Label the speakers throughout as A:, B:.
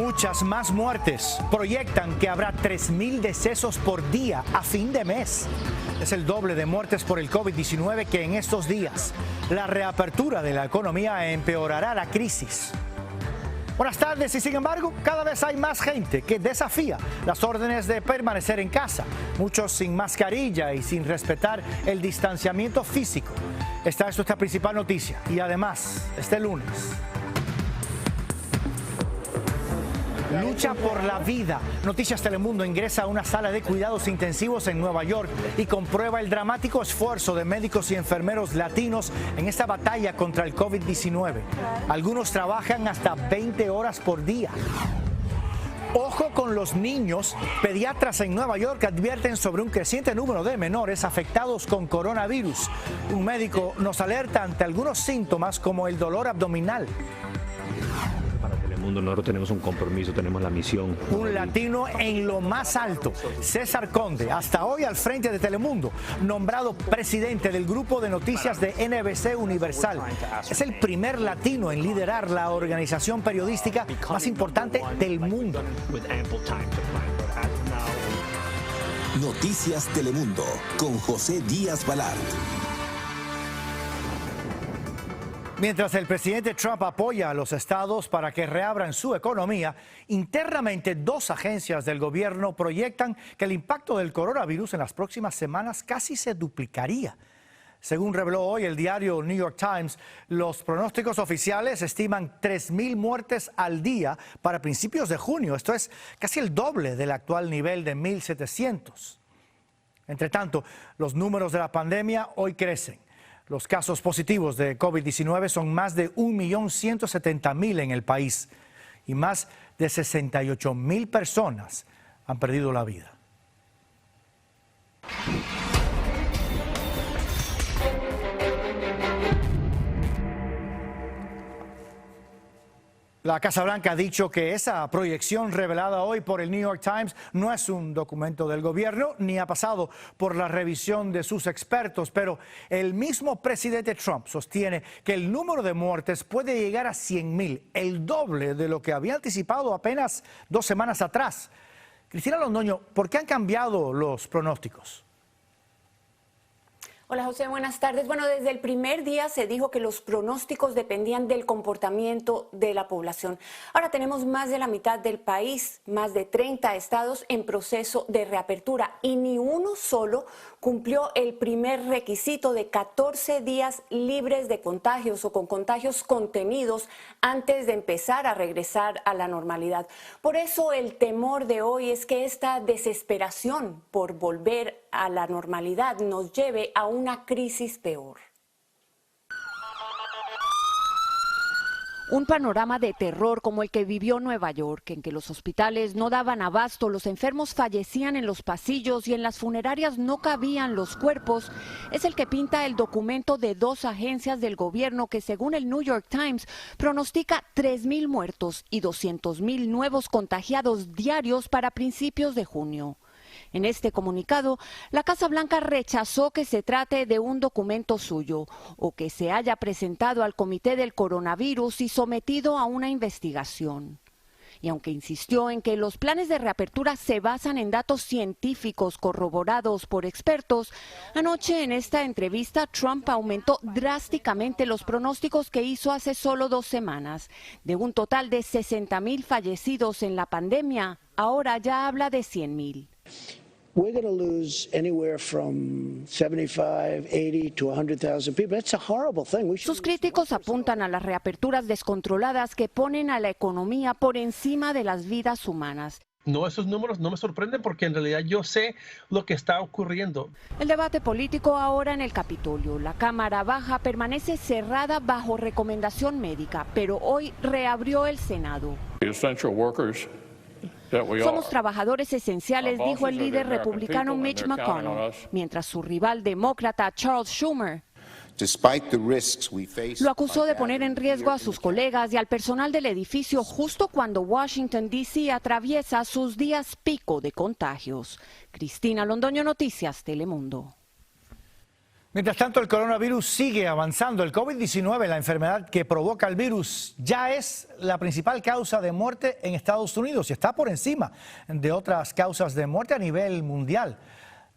A: Muchas más muertes. Proyectan que habrá 3.000 decesos por día a fin de mes. Es el doble de muertes por el COVID-19 que en estos días. La reapertura de la economía empeorará la crisis. Buenas tardes y sin embargo, cada vez hay más gente que desafía las órdenes de permanecer en casa. Muchos sin mascarilla y sin respetar el distanciamiento físico. Esta es nuestra principal noticia y además, este lunes. Lucha por la vida. Noticias Telemundo ingresa a una sala de cuidados intensivos en Nueva York y comprueba el dramático esfuerzo de médicos y enfermeros latinos en esta batalla contra el COVID-19. Algunos trabajan hasta 20 horas por día. Ojo con los niños. Pediatras en Nueva York advierten sobre un creciente número de menores afectados con coronavirus. Un médico nos alerta ante algunos síntomas como el dolor abdominal.
B: Nosotros tenemos un compromiso, tenemos la misión.
A: Un latino en lo más alto, César Conde, hasta hoy al frente de Telemundo, nombrado presidente del grupo de noticias de NBC Universal. Es el primer latino en liderar la organización periodística más importante del mundo.
C: Noticias Telemundo con José Díaz Balart.
A: Mientras el presidente Trump apoya a los estados para que reabran su economía, internamente dos agencias del gobierno proyectan que el impacto del coronavirus en las próximas semanas casi se duplicaría. Según reveló hoy el diario New York Times, los pronósticos oficiales estiman 3.000 muertes al día para principios de junio. Esto es casi el doble del actual nivel de 1.700. Entre tanto, los números de la pandemia hoy crecen. Los casos positivos de COVID-19 son más de 1.170.000 en el país y más de 68.000 personas han perdido la vida. La Casa Blanca ha dicho que esa proyección revelada hoy por el New York Times no es un documento del gobierno ni ha pasado por la revisión de sus expertos, pero el mismo presidente Trump sostiene que el número de muertes puede llegar a 100.000, el doble de lo que había anticipado apenas 2 semanas atrás. Cristina Londoño, ¿por qué han cambiado los pronósticos?
D: Hola José, buenas tardes. Bueno, desde el primer día se dijo que los pronósticos dependían del comportamiento de la población. Ahora tenemos más de la mitad del país, más de 30 estados en proceso de reapertura y ni uno solo cumplió el primer requisito de 14 días libres de contagios o con contagios contenidos antes de empezar a regresar a la normalidad. Por eso el temor de hoy es que esta desesperación por volver a la normalidad nos lleve a una crisis peor.
E: Un panorama de terror como el que vivió Nueva York, en que los hospitales no daban abasto, los enfermos fallecían en los pasillos y en las funerarias no cabían los cuerpos, es el que pinta el documento de dos agencias del gobierno que, según el New York Times, pronostica 3.000 muertos y 200.000 nuevos contagiados diarios para principios de junio. En este comunicado, la Casa Blanca rechazó que se trate de un documento suyo o que se haya presentado al Comité del Coronavirus y sometido a una investigación. Y aunque insistió en que los planes de reapertura se basan en datos científicos corroborados por expertos, anoche en esta entrevista Trump aumentó drásticamente los pronósticos que hizo hace solo 2 semanas. De un total de 60.000 fallecidos en la pandemia, ahora ya habla de 100.000.
F: We're going to lose anywhere from 75, 80 to 100,000 people. That's a horrible thing.
E: Sus críticos apuntan a las reaperturas descontroladas que ponen a la economía por encima de las vidas humanas.
G: No, esos números no me sorprenden porque en realidad yo sé lo que está ocurriendo.
E: El debate político ahora en el Capitolio. La Cámara Baja permanece cerrada bajo recomendación médica, pero hoy reabrió el Senado. Somos trabajadores esenciales, dijo el líder republicano Mitch McConnell, mientras su rival demócrata Charles Schumer lo acusó de poner en riesgo a sus colegas y al personal del edificio justo cuando Washington, D.C. atraviesa sus días pico de contagios. Cristina Londoño, Noticias Telemundo.
A: Mientras tanto, el coronavirus sigue avanzando. El COVID-19, la enfermedad que provoca el virus, ya es la principal causa de muerte en Estados Unidos y está por encima de otras causas de muerte a nivel mundial.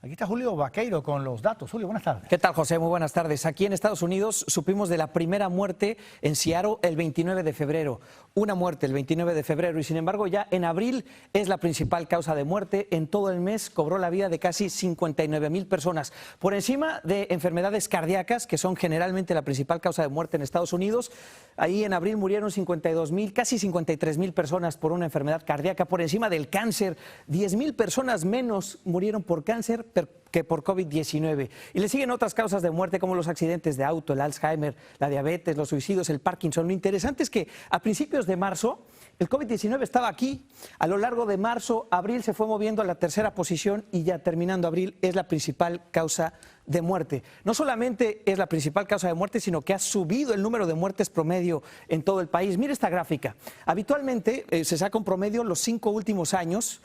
A: Aquí está Julio Vaqueiro con los datos. Julio, buenas tardes.
H: ¿Qué tal, José? Muy buenas tardes. Aquí en Estados Unidos supimos de la primera muerte en Seattle el 29 de febrero. Una muerte el 29 de febrero y sin embargo ya en abril es la principal causa de muerte. En todo el mes cobró la vida de casi 59,000 personas. Por encima de enfermedades cardíacas, que son generalmente la principal causa de muerte en Estados Unidos. Ahí en abril murieron 52,000, casi 53,000 personas por una enfermedad cardíaca. Por encima del cáncer, 10,000 personas menos murieron por cáncer que por COVID-19. Y le siguen otras causas de muerte como los accidentes de auto, el Alzheimer, la diabetes, los suicidios, el Parkinson. Lo interesante es que a principios de marzo el COVID-19 estaba aquí. A lo largo de marzo, abril se fue moviendo a la tercera posición y ya terminando abril es la principal causa de muerte. No solamente es la principal causa de muerte, sino que ha subido el número de muertes promedio en todo el país. Mire esta gráfica. Habitualmente se saca un promedio los 5 últimos años.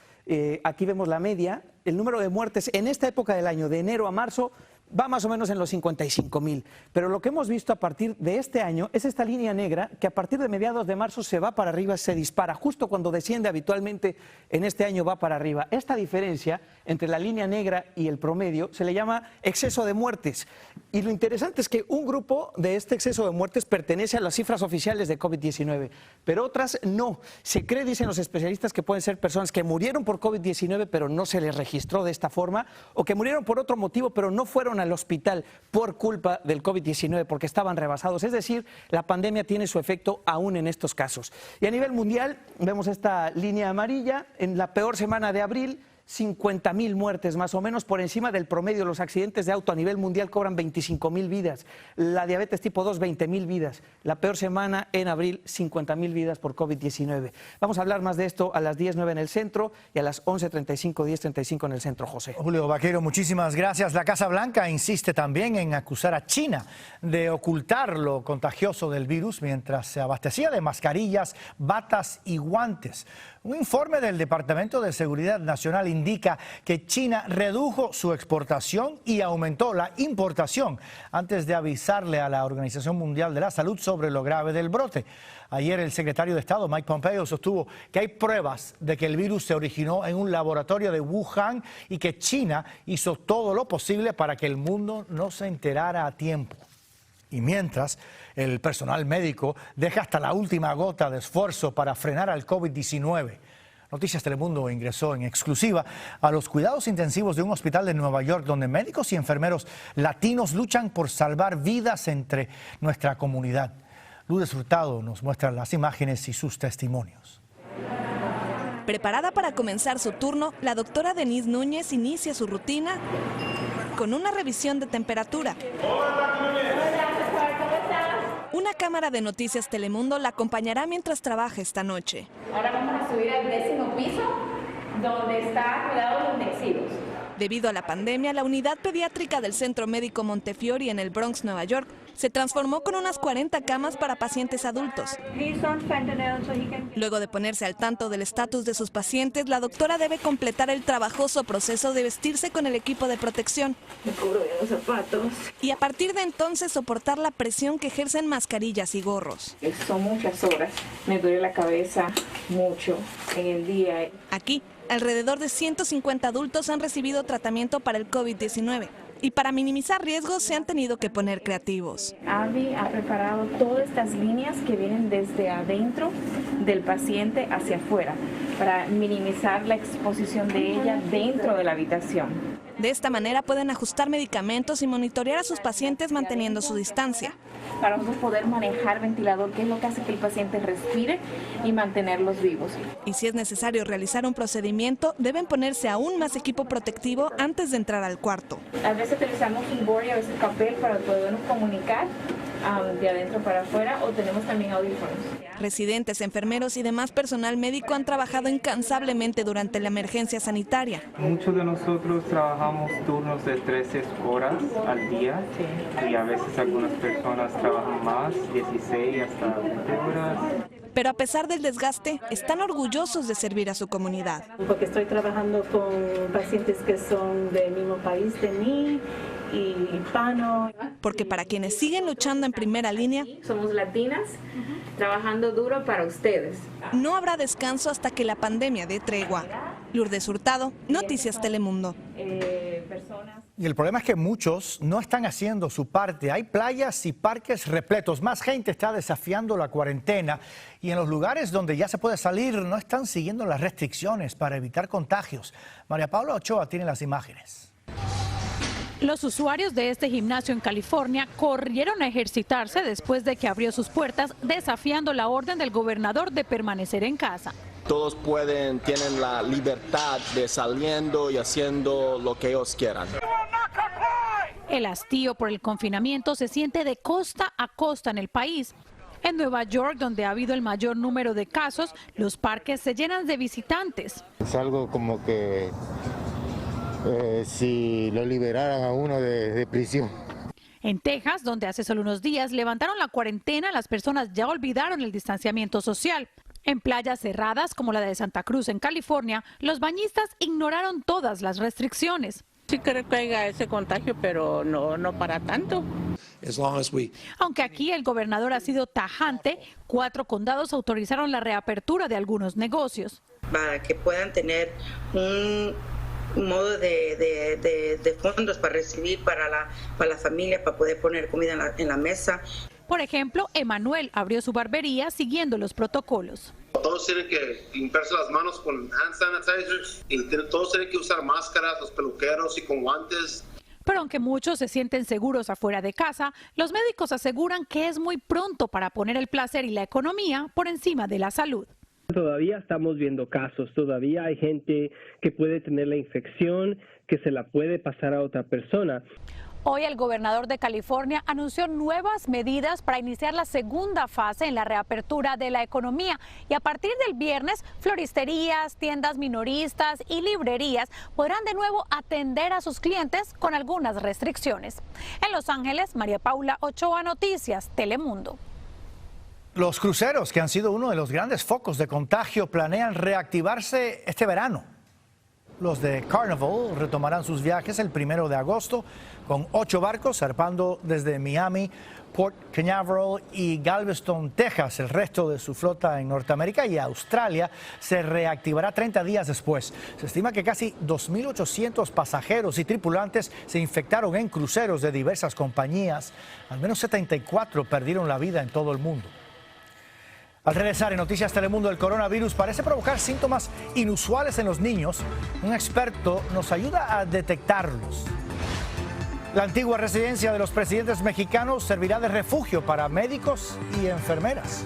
H: Aquí vemos la media. El número de muertes en esta época del año, de enero a marzo, va más o menos en los 55,000. Pero lo que hemos visto a partir de este año es esta línea negra que a partir de mediados de marzo se va para arriba, se dispara. Justo cuando desciende habitualmente en este año va para arriba. Esta diferencia entre la línea negra y el promedio se le llama exceso de muertes. Y lo interesante es que un grupo de este exceso de muertes pertenece a las cifras oficiales de COVID-19, pero otras no. Se cree, dicen los especialistas, que pueden ser personas que murieron por COVID-19 pero no se les registró de esta forma, o que murieron por otro motivo pero no fueron al hospital por culpa del COVID-19 porque estaban rebasados. Es decir, la pandemia tiene su efecto aún en estos casos. Y a nivel mundial vemos esta línea amarilla en la peor semana de abril. 50,000 muertes más o menos por encima del promedio. Los accidentes de auto a nivel mundial cobran 25,000 vidas. La diabetes tipo 2, 20,000 vidas. La peor semana en abril, 50,000 vidas por COVID-19. Vamos a hablar más de esto a las 10:09 en el centro y a las 11:35, 10:35 en el centro, José.
A: Julio Vaqueiro, muchísimas gracias. La Casa Blanca insiste también en acusar a China de ocultar lo contagioso del virus mientras se abastecía de mascarillas, batas y guantes. Un informe del Departamento de Seguridad Nacional indica que China redujo su exportación y aumentó la importación antes de avisarle a la Organización Mundial de la Salud sobre lo grave del brote. Ayer el secretario de Estado, Mike Pompeo, sostuvo que hay pruebas de que el virus se originó en un laboratorio de Wuhan y que China hizo todo lo posible para que el mundo no se enterara a tiempo. Y mientras, el personal médico deja hasta la última gota de esfuerzo para frenar al COVID-19. Noticias Telemundo ingresó en exclusiva a los cuidados intensivos de un hospital de Nueva York donde médicos y enfermeros latinos luchan por salvar vidas entre nuestra comunidad. Lourdes Hurtado nos muestra las imágenes y sus testimonios.
I: Preparada para comenzar su turno, la doctora Denise Núñez inicia su rutina con una revisión de temperatura. Una cámara de Noticias Telemundo la acompañará mientras trabaja esta noche.
J: Ahora vamos a subir al 10º piso, donde está cuidados intensivos.
I: Debido a la pandemia, la unidad pediátrica del Centro Médico Montefiore en el Bronx, Nueva York, se transformó con unas 40 camas para pacientes adultos. Luego de ponerse al tanto del estatus de sus pacientes, la doctora debe completar el trabajoso proceso de vestirse con el equipo de protección.
J: Me cubro bien los zapatos.
I: Y a partir de entonces soportar la presión que ejercen mascarillas y gorros.
J: Son muchas horas, me duele la cabeza mucho en el día.
I: Aquí, alrededor de 150 adultos han recibido tratamiento para el COVID-19. Y para minimizar riesgos se han tenido que poner creativos.
J: Abby ha preparado todas estas líneas que vienen desde adentro del paciente hacia afuera para minimizar la exposición de ella dentro de la habitación.
I: De esta manera pueden ajustar medicamentos y monitorear a sus pacientes manteniendo su distancia.
J: Para nosotros poder manejar ventilador, que es lo que hace que el paciente respire y mantenerlos vivos.
I: Y si es necesario realizar un procedimiento, deben ponerse aún más equipo protectivo antes de entrar al cuarto.
J: A veces utilizamos un board y a veces papel para podernos comunicar de adentro para afuera, o tenemos también audífonos.
I: Residentes, enfermeros y demás personal médico han trabajado incansablemente durante la emergencia sanitaria.
K: Muchos de nosotros trabajamos turnos de 13 horas al día y a veces algunas personas trabajan más, 16 hasta 20 horas.
I: Pero a pesar del desgaste, están orgullosos de servir a su comunidad.
J: Porque estoy trabajando con pacientes que son del mismo país de mí y hispano.
I: Porque para quienes siguen luchando en primera línea,
J: Somos latinas, trabajando duro para ustedes.
I: no habrá descanso hasta que la pandemia dé tregua. Lourdes Hurtado, Noticias Telemundo.
A: Y el problema es que muchos no están haciendo su parte. Hay playas y parques repletos. Más gente está desafiando la cuarentena y en los lugares donde ya se puede salir no están siguiendo las restricciones para evitar contagios. María Paula Ochoa tiene las imágenes.
L: Los usuarios de este gimnasio en California corrieron a ejercitarse después de que abrió sus puertas, desafiando la orden del gobernador de permanecer en casa.
M: Todos tienen la libertad de saliendo y haciendo lo que ellos quieran.
L: El hastío por el confinamiento se siente de costa a costa en el país. En Nueva York, donde ha habido el mayor número de casos, los parques se llenan de visitantes.
N: Es algo como que si lo liberaran a uno de prisión.
L: En Texas, donde hace solo unos días levantaron la cuarentena, las personas ya olvidaron el distanciamiento social. En playas cerradas como la de Santa Cruz en California, los bañistas ignoraron todas las restricciones.
O: Sí creo que haya ese contagio, pero no para tanto.
L: Aunque aquí el gobernador ha sido tajante, 4 condados autorizaron la reapertura de algunos negocios.
P: Para que puedan tener un modo de fondos para recibir para la familia, para poder poner comida en la mesa.
L: Por ejemplo, Emanuel abrió su barbería siguiendo los protocolos.
Q: Todos tienen que limpiarse las manos con hand sanitizers y todos tienen que usar máscaras, los peluqueros y con guantes.
L: Pero aunque muchos se sienten seguros afuera de casa, los médicos aseguran que es muy pronto para poner el placer y la economía por encima de la salud.
R: Todavía estamos viendo casos, todavía hay gente que puede tener la infección, que se la puede pasar a otra persona.
L: Hoy el gobernador de California anunció nuevas medidas para iniciar la segunda fase en la reapertura de la economía y a partir del viernes floristerías, tiendas minoristas y librerías podrán de nuevo atender a sus clientes con algunas restricciones. En Los Ángeles, María Paula Ochoa, Noticias Telemundo.
A: Los cruceros, que han sido uno de los grandes focos de contagio, planean reactivarse este verano. Los de Carnival retomarán sus viajes el 1 de agosto con 8 barcos zarpando desde Miami, Port Canaveral y Galveston, Texas. El resto de su flota en Norteamérica y Australia se reactivará 30 días después. Se estima que casi 2.800 pasajeros y tripulantes se infectaron en cruceros de diversas compañías. Al menos 74 perdieron la vida en todo el mundo. Al regresar en Noticias Telemundo, el coronavirus parece provocar síntomas inusuales en los niños. Un experto nos ayuda a detectarlos. La antigua residencia de los presidentes mexicanos servirá de refugio para médicos y enfermeras.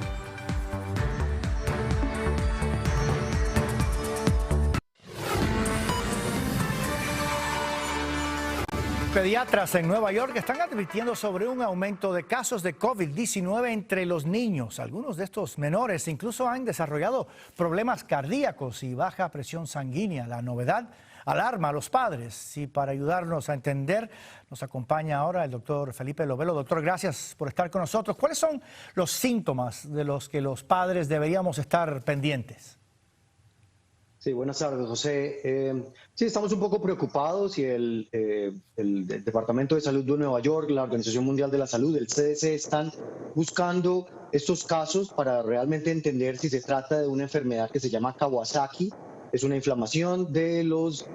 A: Pediatras en Nueva York están advirtiendo sobre un aumento de casos de COVID-19 entre los niños. Algunos de estos menores incluso han desarrollado problemas cardíacos y baja presión sanguínea. La novedad alarma a los padres y para ayudarnos a entender nos acompaña ahora el doctor Felipe Lovelo. Doctor, gracias por estar con nosotros. ¿Cuáles son los síntomas de los que los padres deberíamos estar pendientes?
S: Sí, buenas tardes, José. Sí, estamos un poco preocupados y el Departamento de Salud de Nueva York, la Organización Mundial de la Salud, el CDC, están buscando estos casos para realmente entender si se trata de una enfermedad que se llama Kawasaki. Es una inflamación de los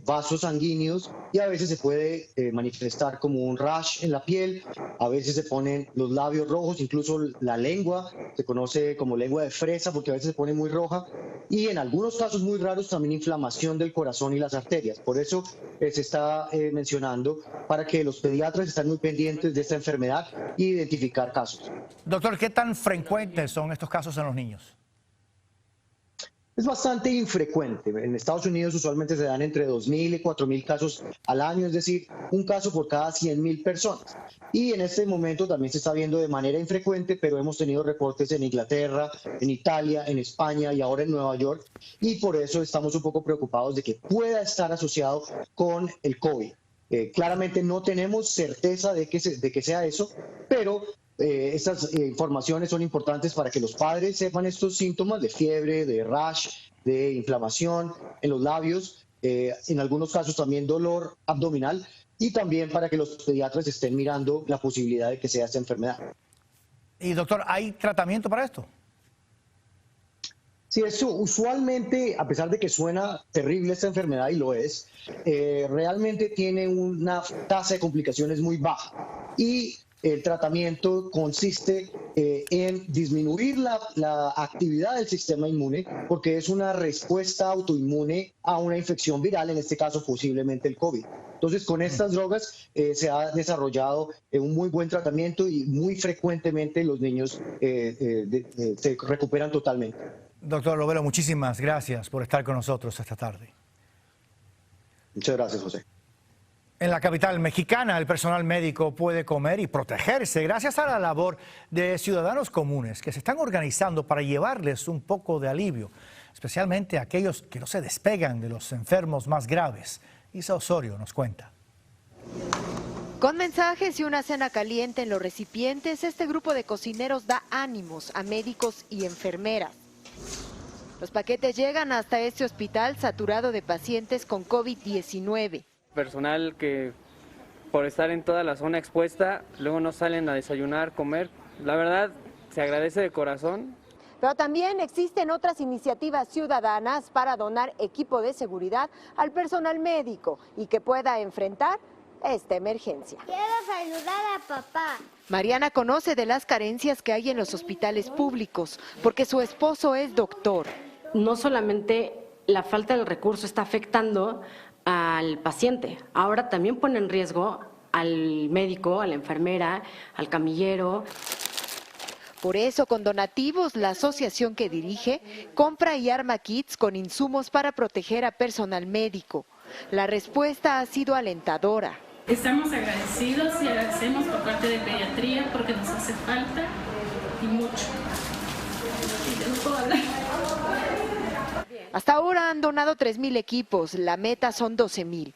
S: vasos sanguíneos y a veces se puede manifestar como un rash en la piel, a veces se ponen los labios rojos, incluso la lengua, se conoce como lengua de fresa porque a veces se pone muy roja y en algunos casos muy raros también inflamación del corazón y las arterias. Por eso se está mencionando para que los pediatras estén muy pendientes de esta enfermedad e identificar casos.
A: Doctor, ¿qué tan frecuentes son estos casos en los niños?
S: Es bastante infrecuente. En Estados Unidos usualmente se dan entre 2.000 y 4.000 casos al año, es decir, un caso por cada 100.000 personas. Y en este momento también se está viendo de manera infrecuente, pero hemos tenido reportes en Inglaterra, en Italia, en España y ahora en Nueva York. Y por eso estamos un poco preocupados de que pueda estar asociado con el COVID. Claramente no tenemos certeza de que sea eso, pero estas informaciones son importantes para que los padres sepan estos síntomas de fiebre, de rash, de inflamación en los labios, en algunos casos también dolor abdominal y también para que los pediatras estén mirando la posibilidad de que sea esta enfermedad.
A: Y doctor, ¿hay tratamiento para esto?
S: Sí, eso usualmente, a pesar de que suena terrible esta enfermedad, y lo es, realmente tiene una tasa de complicaciones muy baja. Y el tratamiento consiste en disminuir la actividad del sistema inmune, porque es una respuesta autoinmune a una infección viral, en este caso posiblemente el COVID. Entonces, con estas drogas se ha desarrollado un muy buen tratamiento y muy frecuentemente los niños se recuperan totalmente.
A: Doctor Lovero, muchísimas gracias por estar con nosotros esta tarde.
S: Muchas gracias, José.
A: En la capital mexicana, el personal médico puede comer y protegerse gracias a la labor de ciudadanos comunes que se están organizando para llevarles un poco de alivio, especialmente a aquellos que no se despegan de los enfermos más graves. Isa Osorio nos cuenta.
T: Con mensajes y una cena caliente en los recipientes, este grupo de cocineros da ánimos a médicos y enfermeras. Los paquetes llegan hasta este hospital saturado de pacientes con COVID-19.
U: Personal que por estar en toda la zona expuesta, luego no salen a desayunar, comer. La verdad, se agradece de corazón.
T: Pero también existen otras iniciativas ciudadanas para donar equipo de seguridad al personal médico y que pueda enfrentar esta emergencia.
V: Quiero saludar a papá.
T: Mariana conoce de las carencias que hay en los hospitales públicos porque su esposo es doctor.
W: No solamente la falta del recurso está afectando al paciente, ahora también pone en riesgo al médico, a la enfermera, al camillero.
T: Por eso, con donativos, la asociación que dirige compra y arma kits con insumos para proteger a personal médico. La respuesta ha sido alentadora.
X: Estamos agradecidos y agradecemos por parte de pediatría porque nos hace falta y mucho. Y no puedo hablar.
T: Hasta ahora han donado 3,000 equipos, la meta son 12,000.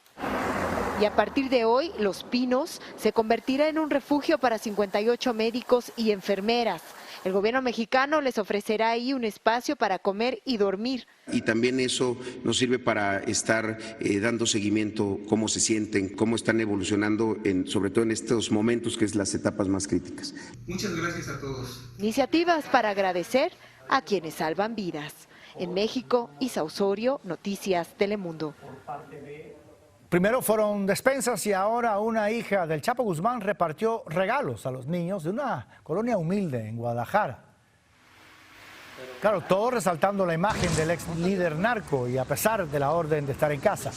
T: Y a partir de hoy, Los Pinos se convertirá en un refugio para 58 médicos y enfermeras. El gobierno mexicano les ofrecerá ahí un espacio para comer y dormir.
Y: Y también eso nos sirve para estar dando seguimiento, cómo se sienten, cómo están evolucionando, sobre todo en estos momentos que es las etapas más críticas.
Z: Muchas gracias a todos.
T: Iniciativas para agradecer a quienes salvan vidas. En México, Isa Osorio, Noticias Telemundo.
A: Primero fueron despensas y ahora una hija del Chapo Guzmán repartió regalos a los niños de una colonia humilde en Guadalajara. Claro, todo resaltando la imagen del ex líder narco y a pesar de la orden de estar en casa.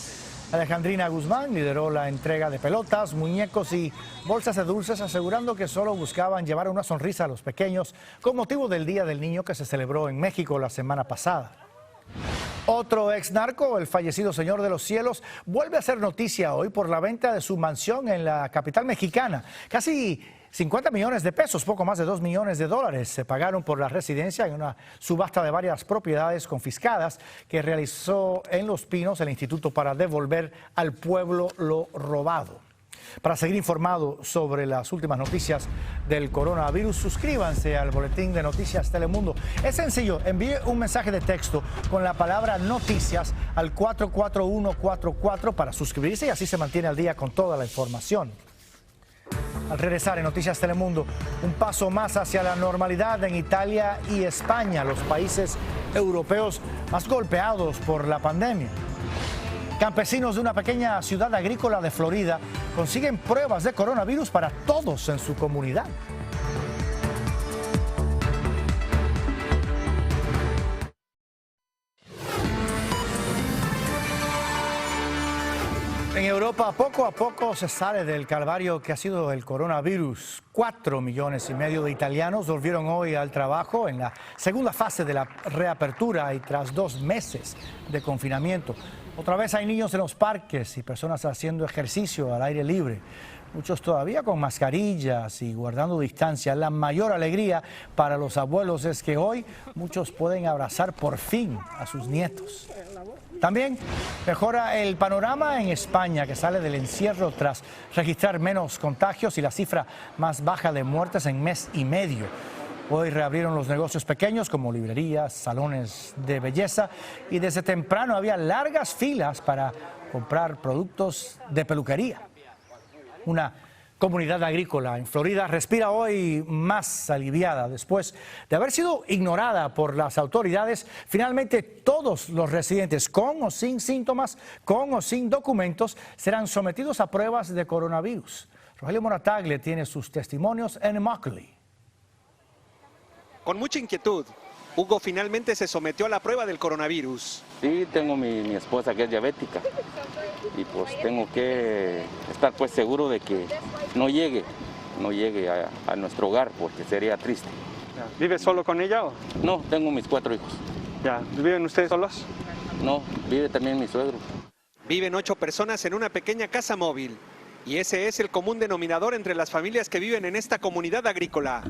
A: Alejandrina Guzmán lideró la entrega de pelotas, muñecos y bolsas de dulces, asegurando que solo buscaban llevar una sonrisa a los pequeños con motivo del Día del Niño que se celebró en México la semana pasada. Otro ex narco, el fallecido Señor de los Cielos, vuelve a hacer noticia hoy por la venta de su mansión en la capital mexicana. Casi 50 millones de pesos, poco más de 2 millones de dólares, se pagaron por la residencia en una subasta de varias propiedades confiscadas que realizó en Los Pinos el Instituto para devolver al pueblo lo robado. Para seguir informado sobre las últimas noticias del coronavirus, suscríbanse al boletín de Noticias Telemundo. Es sencillo, envíe un mensaje de texto con la palabra noticias al 44144 para suscribirse y así se mantiene al día con toda la información. Al regresar en Noticias Telemundo, un paso más hacia la normalidad en Italia y España, los países europeos más golpeados por la pandemia. Campesinos de una pequeña ciudad agrícola de Florida consiguen pruebas de coronavirus para todos en su comunidad. En Europa, poco a poco se sale del calvario que ha sido el coronavirus. 4,5 millones de italianos volvieron hoy al trabajo en la segunda fase de la reapertura y tras 2 meses de confinamiento. Otra vez hay niños en los parques y personas haciendo ejercicio al aire libre. Muchos todavía con mascarillas y guardando distancia. La mayor alegría para los abuelos es que hoy muchos pueden abrazar por fin a sus nietos. También mejora el panorama en España, que sale del encierro tras registrar menos contagios y la cifra más baja de muertes en mes y medio. Hoy reabrieron los negocios pequeños como librerías, salones de belleza y desde temprano había largas filas para comprar productos de peluquería. Una comunidad agrícola en Florida respira hoy más aliviada después de haber sido ignorada por las autoridades. Finalmente, todos los residentes con o sin síntomas, con o sin documentos, serán sometidos a pruebas de coronavirus. Rogelio Moratagle tiene sus testimonios en Immokalee.
B: Con mucha inquietud, Hugo finalmente se sometió a la prueba del coronavirus.
C: Sí, tengo mi esposa que es diabética y pues tengo que estar pues seguro de que no llegue a nuestro hogar porque sería triste.
B: ¿Vive solo con ella o?
C: No, tengo mis 4 hijos.
B: Ya, ¿viven ustedes solos?
C: No, vive también mi suegro.
B: Viven 8 personas en una pequeña casa móvil. Y ese es el común denominador entre las familias que viven en esta comunidad agrícola.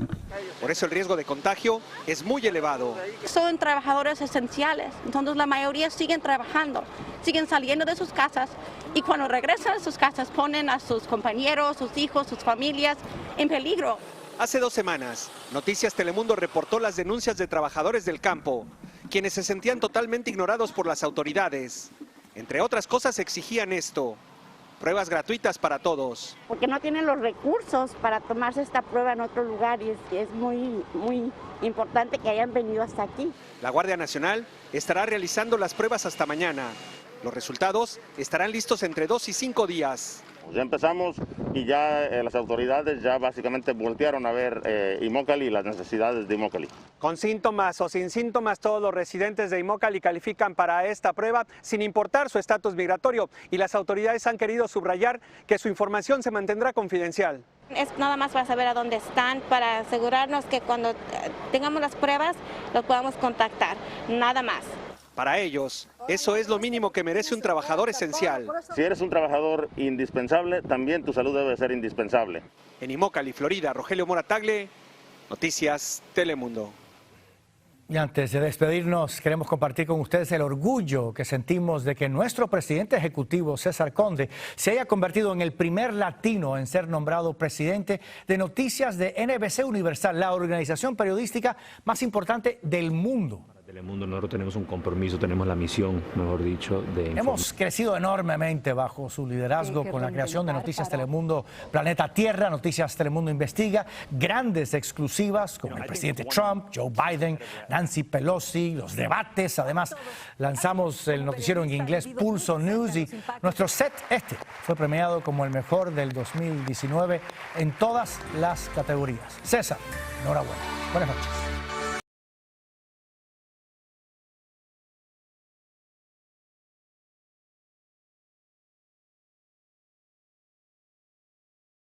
B: Por eso el riesgo de contagio es muy elevado.
D: Son trabajadores esenciales, entonces la mayoría siguen trabajando, siguen saliendo de sus casas y cuando regresan a sus casas ponen a sus compañeros, sus hijos, sus familias en peligro.
B: Hace 2 semanas, Noticias Telemundo reportó las denuncias de trabajadores del campo, quienes se sentían totalmente ignorados por las autoridades. Entre otras cosas exigían esto: pruebas gratuitas para todos.
D: Porque no tienen los recursos para tomarse esta prueba en otro lugar y es muy importante que hayan venido hasta aquí.
B: La Guardia Nacional estará realizando las pruebas hasta mañana. Los resultados estarán listos entre 2 y 5 días.
E: Ya empezamos y ya las autoridades ya básicamente voltearon a ver Immokalee y las necesidades de Immokalee.
B: Con síntomas o sin síntomas, todos los residentes de Immokalee califican para esta prueba sin importar su estatus migratorio, y las autoridades han querido subrayar que su información se mantendrá confidencial.
D: Es nada más para saber a dónde están, para asegurarnos que cuando tengamos las pruebas los podamos contactar, nada más.
B: Para ellos, eso es lo mínimo que merece un trabajador esencial.
E: Si eres un trabajador indispensable, también tu salud debe ser indispensable.
B: En Immokalee, Florida, Rogelio Moratagle, Noticias Telemundo.
A: Y antes de despedirnos, queremos compartir con ustedes el orgullo que sentimos de que nuestro presidente ejecutivo, César Conde, se haya convertido en el primer latino en ser nombrado presidente de Noticias de NBC Universal, la organización periodística más importante del mundo.
F: Telemundo, nosotros tenemos un compromiso, tenemos la misión, mejor dicho, de...
A: Hemos crecido enormemente bajo su liderazgo con la creación de Noticias Telemundo Planeta Tierra, Noticias Telemundo Investiga, grandes exclusivas como el presidente Trump, Joe Biden, Nancy Pelosi, los debates. Además, lanzamos el noticiero en inglés Pulso News y nuestro set fue premiado como el mejor del 2019 en todas las categorías. César, enhorabuena. Buenas noches.